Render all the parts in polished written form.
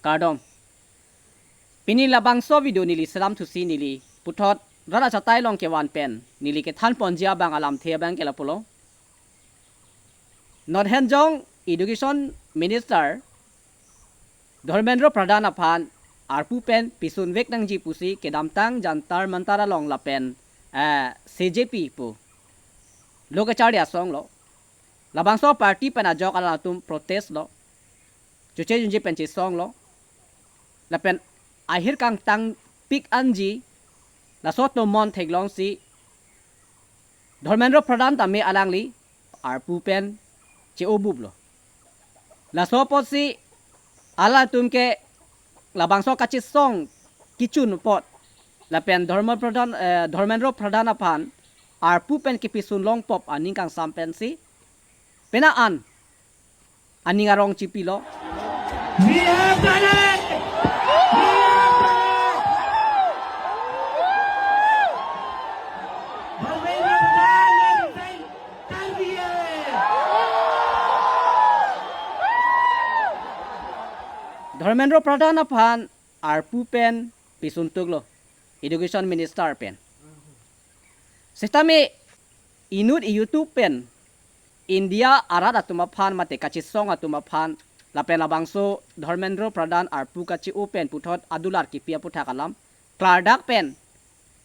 kardom pini labang so video nili salam thu si nili puthot rara chatai long ke wan pen nili ke than ponjia bang alam the bang ke lapolo not hanjong education minister Dharmendra Pradhan aphan arpu pen pisun vek nang ji pusi ke damtang jantar mantara long la pen CJP pu lokacharya song lo labang so party pen ajok ala tum protest lo chuche junji pen chi song lo la pen ahir kang tang pik anji la so to mon theglong si Dharmendra Pradhan tame alang li arpu pen che obub lo la so pot si ala tum ke labang so kachit song kichun pot la pen Dharmendra Pradhan aphan arpu pen ke pisun long pop aning kang sam pen si pena an aning arong chipi lo We have done it! We have done it! Dharmendra Pradhan ने resign कर दिया है। Dharmendra Pradhan aphan arpu pen pisun tuglo education minister pen sistame inut YouTube pen India arat atuma phan mate kachit song atuma phan la pen labangso Dharmendra Pradhan arpu kachi open puthot adular ki pia putha kalam klardak pen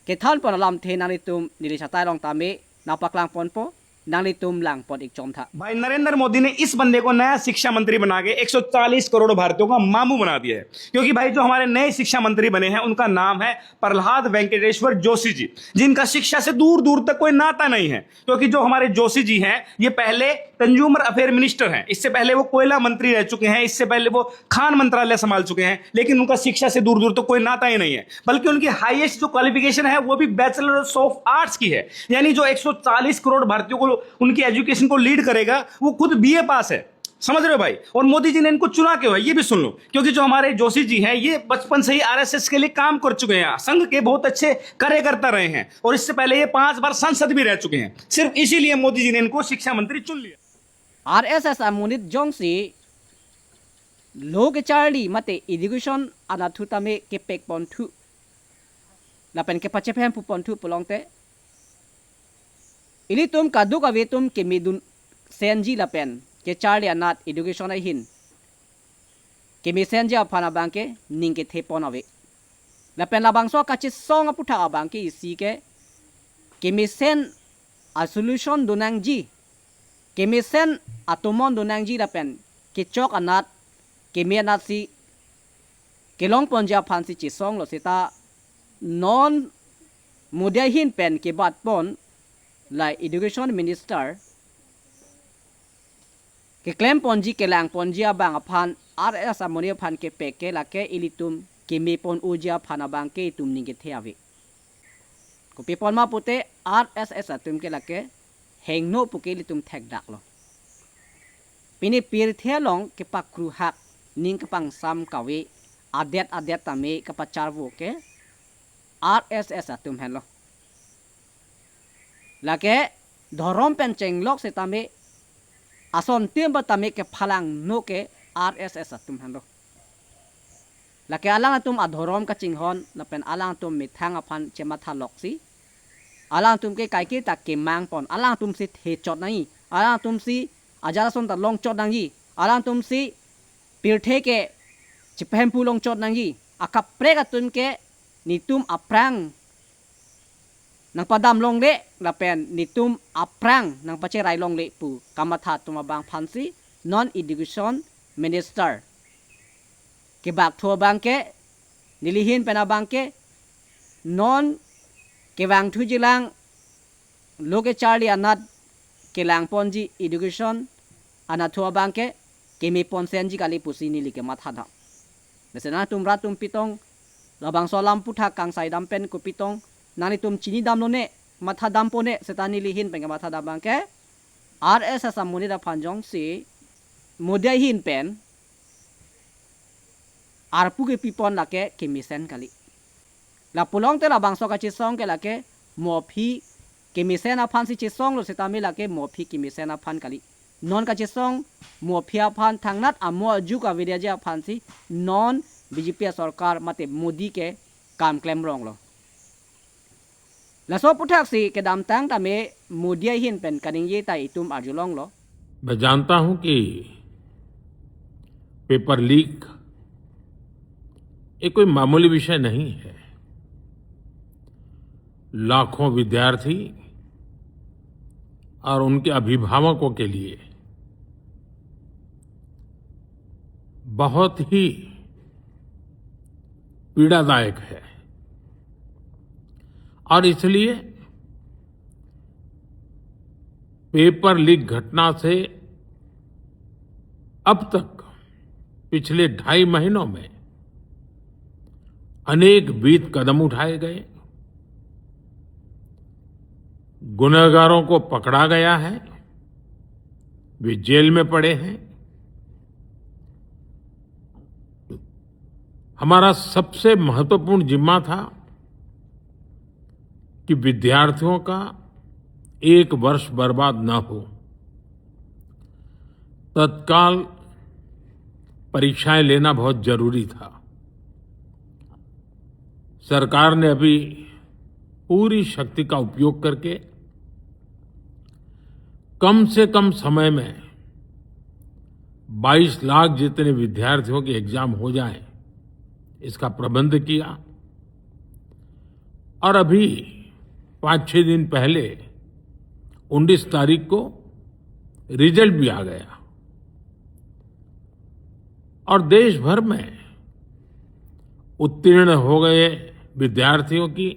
ke than pon alam the nalitum nilisatai long tame napaklang ponpo nalitum lang pot ik chomtha भाई नरेंद्र मोदी ने इस बंदे को नया शिक्षा मंत्री बना के 140 करोड़ भारतीयों का मामू बना दिया है। क्योंकि भाई जो हमारे नए शिक्षा मंत्री बने हैं उनका नाम है प्रहलाद वेंकटेश्वर जोशी जी, जिनका शिक्षा से दूर दूर तक कोई नाता नहीं है। क्योंकि जो हमारे जोशी जी हैं ये पहले कंज्यूमर अफेयर मिनिस्टर हैं, इससे पहले वो कोयला मंत्री रह चुके हैं, इससे पहले वो खान मंत्रालय संभाल चुके हैं, लेकिन उनका शिक्षा से दूर दूर तक कोई नाता ही नहीं है। बल्कि उनकी हाईएस्ट जो क्वालिफिकेशन है वो भी बैचलर ऑफ आर्ट्स की है। यानी जो 140 करोड़ भारतीयों को उनकी एजुकेशन को लीड करेगा वो खुद बीए पास है। समझ रहे हो भाई? और मोदी जी ने इनको चुना क्यों है ये भी सुन लो। क्योंकि जो हमारे जोशी जी हैं ये बचपन से ही आरएसएस के लिए काम कर चुके हैं, संघ के बहुत अच्छे कार्यकर्ता रहे हैं और इससे पहले ये 5 बार सांसद भी रह चुके हैं। सिर्फ इसीलिए मोदी जी ने इनको शिक्षा मंत्री चुन लिया। RSS amunit jongsi log charli mate education anathu tame ke pek pontu la pen ke pache phem pu pontu pulongte ili tum kadu ka vetum ke midun senji la pen ke charli anat education ai hin ke mi senji aphana banke ning ke the pon ave la pen la bangso ka chi song aputha banke isi ke mi sen a solution dunang ji kemisen atomon donang ji la pen ke chok anat kemi anat si kelong ponja phansi chi song lo sita non mudia hin pen ke bat pon la education minister ke claim ponji ke lang ponjia bang aphan RS amoni phan ke pe ke la ke ilitum kemi pon ujia phana bang ke tum ning ke theawi ko pe pon ma pute RSS atum ke la ke heng no pukeli tum thek dak lo pini pir the long ke pakru hak ning kapang sam kawe adet tame kapachar wo ke RSS atum hello lake dhorom pencheng lok se tame ason tim tame ke phalang no ke RSS atum hello lake alang atum adhorom ka chinghon lapen alang tum mithang aphan chema thalok si alang tum ke kai ke tak ke mang pon alang tum si the chot nai alang tum si ajara son ta long chot nang yi alang tum si pirthe ke chiphem pu long chot nang yi akap pre ka tun ke nitum aprang nang padam long le la pen nitum aprang nang pache rai long le pu kamatha tum bang phansi non education minister ke bak tho bang ke nilihin pena bang ke non ke wang thu jilang loge charli anat ke lang ponji education anathua bangke ke me ponsen ji kali pusini like matha da besena tum ratum pitong labang solam putha kang sai dam pen ko pitong nani tum chini dam no ne matha dam pone setani lihin pen matha da bangke RSS amuni da phanjong si modai hin pen arpu ke pipon lake ke misen kali la pulong te la bangso ka chi song ke la ke mo phi ke mi sena phan si chi song lo se ta mi la ke mo phi ki mi sena phan kali non ka chisong mo phia phan thang nat amo ju ka video ja phan si non BJP sarkar mate Modi ke kam claim rong lo la so puthak si ke dam tang ta me Modi hin pen kaning ye tai tum arjulong lo मैं जानता हूं कि paper leak ये कोई मामूली विषय नहीं है। लाखों विद्यार्थी और उनके अभिभावकों के लिए बहुत ही पीड़ादायक है और इसलिए पेपर लीक घटना से अब तक पिछले 2.5 महीनों में अनेक विध कदम उठाए गए, गुनहगारों को पकड़ा गया है, वे जेल में पड़े हैं। हमारा सबसे महत्वपूर्ण जिम्मा था कि विद्यार्थियों का 1 वर्ष बर्बाद न हो। तत्काल परीक्षाएं लेना बहुत जरूरी था। सरकार ने अभी पूरी शक्ति का उपयोग करके कम से कम समय में 22 लाख जितने विद्यार्थियों के एग्जाम हो जाएं, इसका प्रबंध किया। और अभी 5-6 दिन पहले 19 तारीख को रिजल्ट भी आ गया और देश भर में उत्तीर्ण हो गए विद्यार्थियों की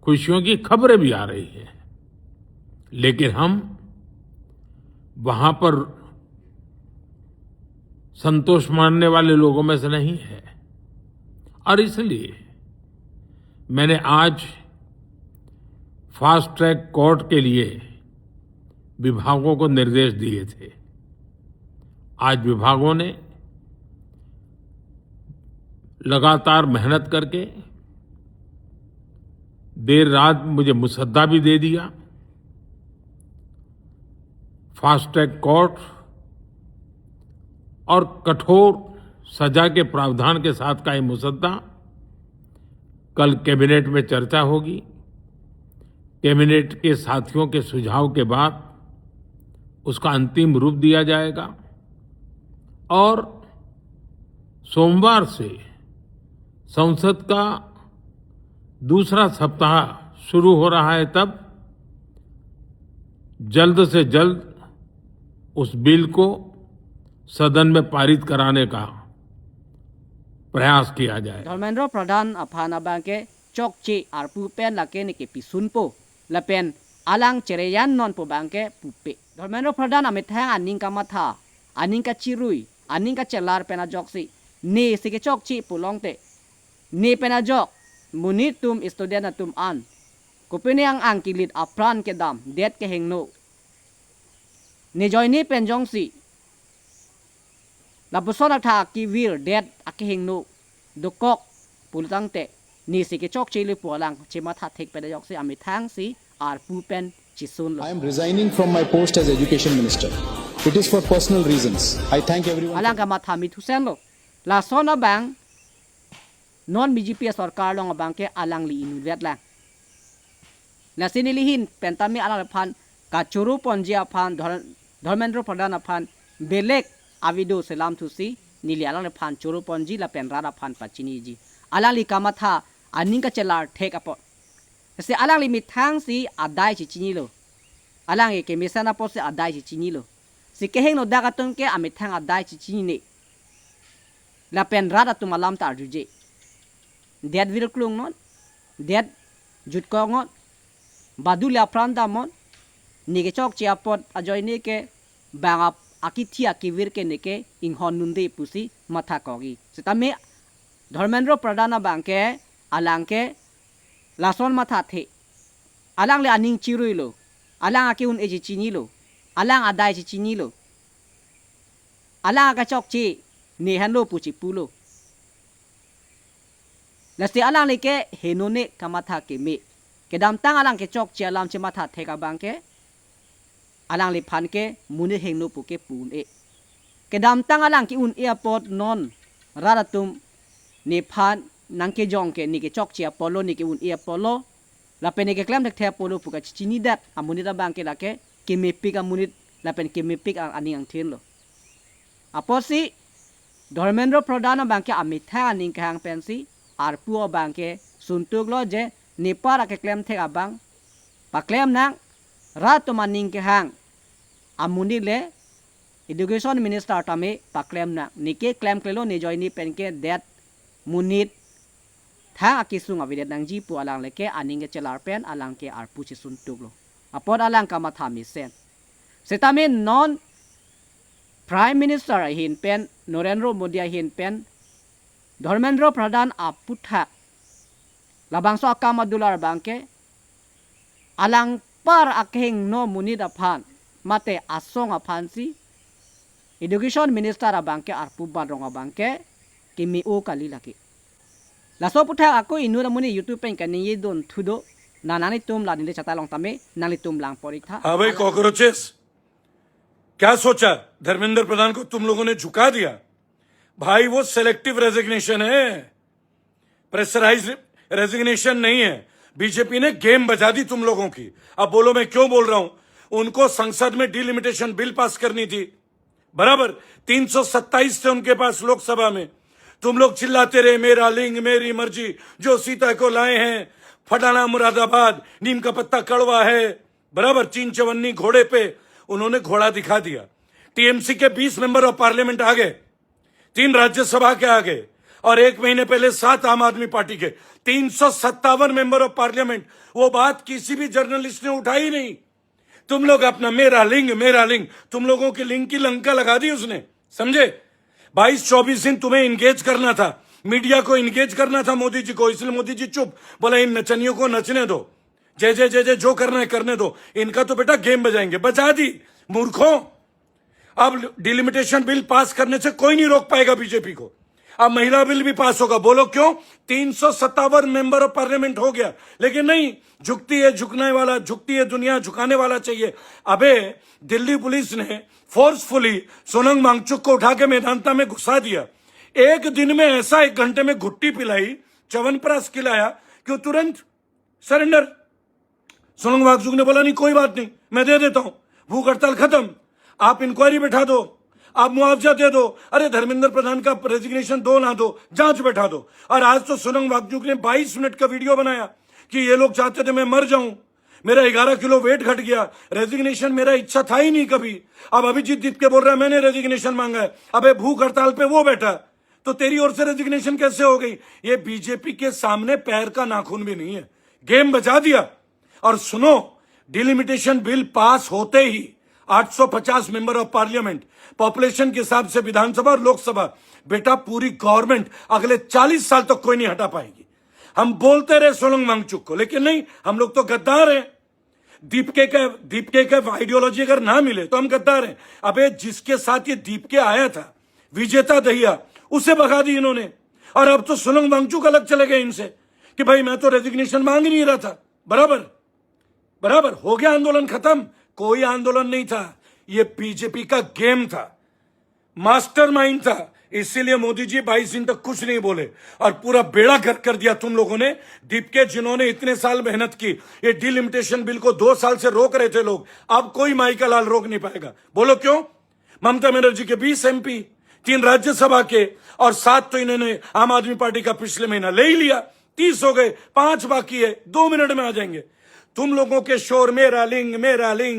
खुशियों की खबरें भी आ रही हैं। लेकिन हम वहां पर संतोष मानने वाले लोगों में से नहीं है और इसलिए मैंने आज फास्ट ट्रैक कोर्ट के लिए विभागों को निर्देश दिए थे। आज विभागों ने लगातार मेहनत करके देर रात मुझे मुसद्दा भी दे दिया। फास्ट ट्रैक कोर्ट और कठोर सजा के प्रावधान के साथ का ये मुसद्दा कल कैबिनेट में चर्चा होगी। कैबिनेट के साथियों के सुझाव के बाद उसका अंतिम रूप दिया जाएगा और सोमवार से संसद का दूसरा सप्ताह शुरू हो रहा है। तब जल्द से जल्द उस बिल को सदन में पारित कराने का प्रयास किया जाए। धर्मेंद्र प्रधान अफाना बांके चौकची आर पुपेन लाके ने के पिसुनपो लपेन आलांग चेरेयान नॉन पो बांके पुपे धर्मेंद्र प्रधान अमित हैंग अनिंग का मथा अनिंग का चिरुई अनिंग का चलार पेना जॉक्सी ने सिके चौकची पुलोंगते ने पेना जॉक मुनी तुम स्टूडेंट तुम आन कुपिने ang kilit apran ke dam det ke hengno ne joini penjongsi la busona tha ki wir det ake hengno dokok pultangte ni si ke chok chili polang chima tha thek pe yok si ami thang si ar pu pen chisun lo I am resigning from my post as education minister. It is for personal reasons. I thank everyone. alang ka matha mi thusen lo la sona bang non BJP sarkar long bang ke alang li inu vet lang na sinilihin pentami alang phan ka churu ponjia phan Dharmendra Pradhan फान बेलेक आविदो सलाम थुसी नीली आलांग फान चोरो पंजी ला पेनरारा फान पचिनी जी आलांग कामा था अनिंग का चलार ठेक अपो से आलांग मिथांग सी आदाय चिनी लो आलांग के मिसना पो से आदाय चिनी लो से केहेंग नो दागा तुम के अमिथांग आदाय चिनी ने ला पेनरारा तुम आलाम ता जुजे डेड विल क्लुंग नोन डेड जुटको नोन बादुला प्रांदा मोन निके चौक चियापट अजयने के बांगा आकिथिया किविर के निके इंहन नुंदे पुसी मथा कोगी सेतामे धर्मेंद्र प्रधान बांके आलांग के लासन मथा थे आलांग ले अनिंग चिरुइलो आलांग आके उन एजी चिनीलो आलांग आदाय चिनीलो आलांग का चौक ची नेहनो पुची पुलो लसे आलांग ले के हेनोने का मथा के मे के दाम तांग आलांग के चौक ची आलाम चे मथा थे का बांके alang li phan ke muni heng no pu ke pun e ke dam tang alang ki un airport non raratum ni phan nang ke jong ke ni ke chok chia polo ni ke un airport lo la pen ke klem thek the polo pu ka chini dat amuni da bang ke la ke me pik amunit la pen ke me pik ani ang thin lo aposi Dharmendra Pradhan bang ke amit tha aning khang pensi arpu bang ke suntuk lo je nepara ke klem the abang pa klem nang rat maning ke hang amuni le education minister tame pa klem na nike klem klelo ni join ni pen ke that munit tha akisung avidet nang ji pu alang le ke aning ke chelar pen alang ke arpu chi suntuk lo apod alang ka ma thami sen setame non Prime Minister hin pen Narendra Modi hin pen Dharmendra Pradhan aputha labang so akama dular bangke alang par akheng no munid aphan mate asong aphan si education minister abangke arpu barong abangke kimi o kali laki laso putha ako inura muni YouTube pen kan ye don thudo nanani tum la nile chata long tame nali tum lang porikha हाँ भाई cockroaches क्या सोचा धर्मेंद्र प्रधान को तुम लोगों ने झुका दिया भाई वो सेलेक्टिव रेजिग्नेशन है प्रेशराइज रेजिग्नेशन नहीं है बीजेपी ने गेम बजा दी तुम लोगों की अब बोलो मैं क्यों बोल रहा हूं उनको संसद में डिलिमिटेशन बिल पास करनी थी बराबर 327 थे उनके पास लोकसभा में तुम लोग चिल्लाते रहे मेरा लिंग मेरी मर्जी जो सीता को लाए हैं फटाना मुरादाबाद नीम का पत्ता कड़वा है बराबर चीन चवन्नी घोड़े पे उन्होंने घोड़ा दिखा दिया टीएमसी के 20 मेंबर ऑफ पार्लियामेंट आ गए 3 राज्यसभा के आ गए और 1 महीने पहले 7 आम आदमी पार्टी के 357 मेंबर ऑफ पार्लियामेंट वो बात किसी भी जर्नलिस्ट ने उठाई नहीं तुम लोग अपना मेरा लिंग तुम लोगों की लिंग की लंका लगा दी उसने समझे 22-24 दिन तुम्हें इंगेज करना था मीडिया को इंगेज करना था मोदी जी को इसलिए मोदी जी चुप बोला इन नचनियों को नचने दो जय जो करना है करने दो इनका तो बेटा गेम बजाएंगे बजा दी मूर्खों अब डिलिमिटेशन बिल पास करने से कोई नहीं रोक पाएगा बीजेपी को अब महिला बिल भी पास होगा बोलो क्यों 357 मेंबर ऑफ पार्लियामेंट हो गया लेकिन नहीं झुकती है झुकने वाला झुकती है दुनिया झुकाने वाला चाहिए अबे दिल्ली पुलिस ने फोर्सफुली सोनम वांगचुक को उठा के मेदांता में घुसा दिया एक दिन में ऐसा 1 घंटे में घुट्टी पिलाई च्यवनप्राश खिलाया कि वो तुरंत सरेंडर सोनम वांगचुक ने बोला नहीं कोई बात नहीं मैं दे देता हूं भूख हड़ताल खत्म आप इंक्वायरी बैठा दो आप मुआवजा दे दो अरे धर्मेंद्र प्रधान का रेजिग्नेशन दो ना दो जांच बैठा दो और आज तो सोनम वांगचुक ने 22 मिनट का वीडियो बनाया कि ये लोग चाहते थे मैं मर जाऊं मेरा 11 किलो वेट घट गया रेजिग्नेशन मेरा इच्छा था ही नहीं कभी अब अभिजीत दीप के बोल रहा है मैंने रेजिग्नेशन मांगा है अबे भूख हड़ताल पे वो बैठा तो तेरी ओर से रेजिग्नेशन कैसे हो गई ये बीजेपी के सामने पैर का नाखून भी नहीं है गेम बजा दिया और सुनो डिलिमिटेशन बिल पास होते ही 850 मेंबर ऑफ पार्लियामेंट पॉपुलेशन के हिसाब से विधानसभा और लोकसभा बेटा पूरी गवर्नमेंट अगले 40 साल तक कोई नहीं हटा पाएगी हम बोलते रहे सोनम वांगचुक को लेकिन नहीं हम लोग तो गद्दार हैं दीपके का आइडियोलॉजी अगर ना मिले तो हम गद्दार हैं अबे जिसके साथ ये दीपके आया था विजेता दहिया उसे भगा दी इन्होंने और अब तो सोनम वांगचुक अलग चले गए इनसे कि भाई मैं तो रेजिग्नेशन मांग ही नहीं रहा था बराबर हो गया आंदोलन खत्म कोई आंदोलन नहीं था ये बीजेपी का गेम था मास्टरमाइंड था इसीलिए मोदी जी 22 दिन तक कुछ नहीं बोले और पूरा बेड़ा गर्क कर दिया तुम लोगों ने दीपके जिन्होंने इतने साल मेहनत की ये डिलिमिटेशन बिल को 2 साल से रोक रहे थे लोग अब कोई माई का लाल रोक नहीं पाएगा बोलो क्यों ममता बनर्जी के 20 MP 3 राज्यसभा के और 7 तो इन्होंने आम आदमी पार्टी का पिछले महीना ले ही लिया 30 हो गए 5 बाकी है 2 मिनट में आ जाएंगे तुम लोगों के शोर मेरा लिंग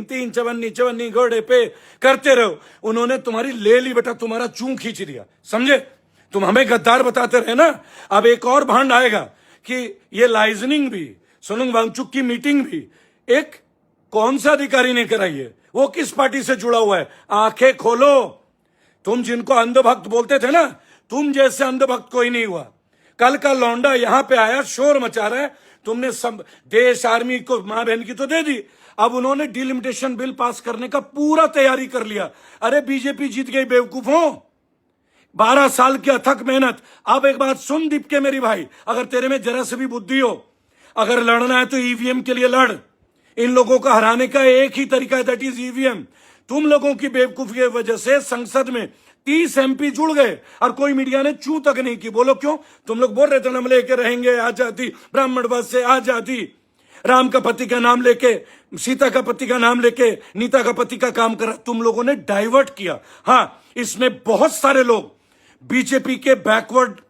3 चवन्नी घोड़े पे करते रहो उन्होंने तुम्हारी ले ली बेटा तुम्हारा चूं खींच दिया समझे तुम हमें गद्दार बताते रहे ना अब एक और भांड आएगा कि ये लाइजनिंग भी सोनम वांगचुक की मीटिंग भी एक कौन सा अधिकारी ने कराई है वो किस पार्टी से जुड़ा हुआ है आंखें खोलो तुम जिनको अंधभक्त बोलते थे ना तुम जैसे अंधभक्त कोई नहीं हुआ कल का लौंडा यहां पे आया शोर मचा रहा है तुमने सब देश आर्मी को मां बहन की तो दे दी अब उन्होंने डिलिमिटेशन बिल पास करने का पूरा तैयारी कर लिया अरे बीजेपी जीत गई बेवकूफों 12 साल की अथक मेहनत अब एक बात सुन दीपके मेरी भाई अगर तेरे में जरा से भी बुद्धि हो अगर लड़ना है तो ईवीएम के लिए लड़ इन लोगों का हराने का एक ही तरीका है, दैट इज ईवीएम। तुम लोगों की बेवकूफी की वजह से संसद में 30 MP जुड़ गए और कोई मीडिया ने चू तक नहीं की। बोलो क्यों? तुम लोग बोल रहे थे हम लेके रहेंगे आजादी, ब्राह्मणवाद से आजादी, राम का पति का नाम लेके, सीता का पति का नाम लेके, नीता का पति का काम कर, तुम लोगों ने डाइवर्ट किया। हाँ, इसमें बहुत सारे लोग बीजेपी के बैकवर्ड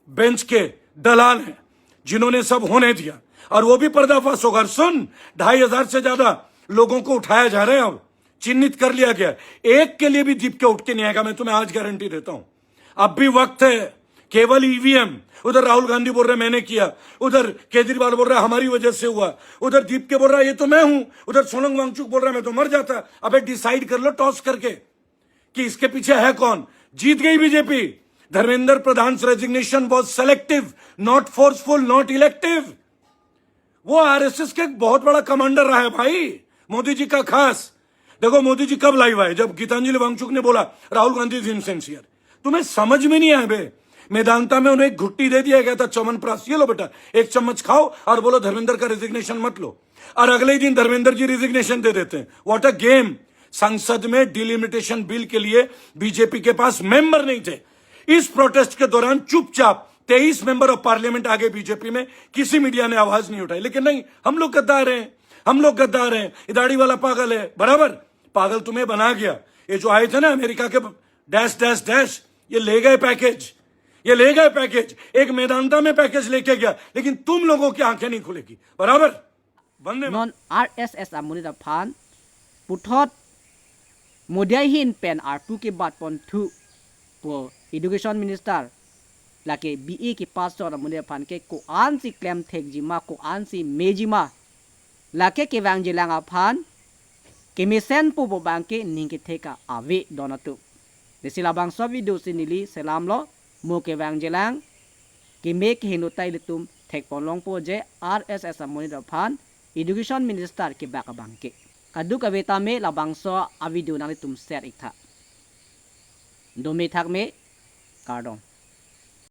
बेंच के दलाल हैं जिन्होंने सब होने दिया, और वो भी पर्दाफाश होगा। सुन, 2500 से ज्यादा लोगों को उठाया जा रहा है, अब चिन्हित कर लिया गया। एक के लिए भी दीप के उठ के नहीं आएगा, मैं तुम्हें आज गारंटी देता हूं। अब भी वक्त है, केवल ईवीएम। उधर राहुल गांधी बोल रहे मैंने किया, उधर केजरीवाल बोल रहा हमारी वजह से हुआ, उधर दीप के बोल रहा ये तो मैं हूं, उधर सोनम वांगचुक बोल रहा मैं तो मर जाता। अबे डिसाइड कर लो टॉस करके कि इसके पीछे है कौन। जीत गई BJP. Dharmendra Pradhan resignation was selective, not forceful, not elective. वो आरएसएस के बहुत बड़ा कमांडर रहा है भाई, मोदी जी का खास। देखो मोदी जी कब लाइव आए, जब गीतांजलि वांगचुक ने बोला राहुल गांधी इज इनसिंसियर। तुम्हें समझ में नहीं आए बे। मेदांता में उन्हें एक घुट्टी दे दिया गया था च्यवनप्राश, ये लो बेटा एक चम्मच खाओ और बोलो धर्मेंद्र का रेजिग्नेशन मत लो, और अगले ही दिन धर्मेंद्र जी रेजिग्नेशन दे देते हैं। What a game. संसद में डिलिमिटेशन बिल के लिए बीजेपी के पास मेंबर नहीं थे। इस प्रोटेस्ट के दौरान चुपचाप 23 मेंबर ऑफ पार्लियामेंट आ गए बीजेपी में, किसी मीडिया ने आवाज नहीं उठाई। लेकिन नहीं, हम लोग गद्दार हैं, हम लोग गद्दार हैं, ये दाढ़ी वाला पागल है। बराबर पागल तुम्हें बना गया। ये जो आए थे ना अमेरिका के डैश डैश डैश, ये ले गए पैकेज, ये ले गए पैकेज। एक मेदांता में पैकेज लेके गया, लेकिन तुम लोगों की आंखें नहीं खुलेगी। बराबर बंदे non RSS amuni da phan puthot modiai hin pen R2 के बाद पन थु po education minister lake BE की पास और amuni da phan के को आन सी क्लेम थेक जिमा को आन सी मेजिमा lake के वांग जिलांग aphan के मिशन पु बो बांग के निंग के थेका आवे दोनतु देसिला बांग सब वीडियो सिनिली सलाम लो मो के वांग जिलांग के मे के हिनुताई लितुम थेक पोलोंग पो जे RSS amuni da phan Education Minister के बैकबांग के कदू कविता में लबांगसो अविदुनाली तुम शेयर इथा दो में थक में कार्डों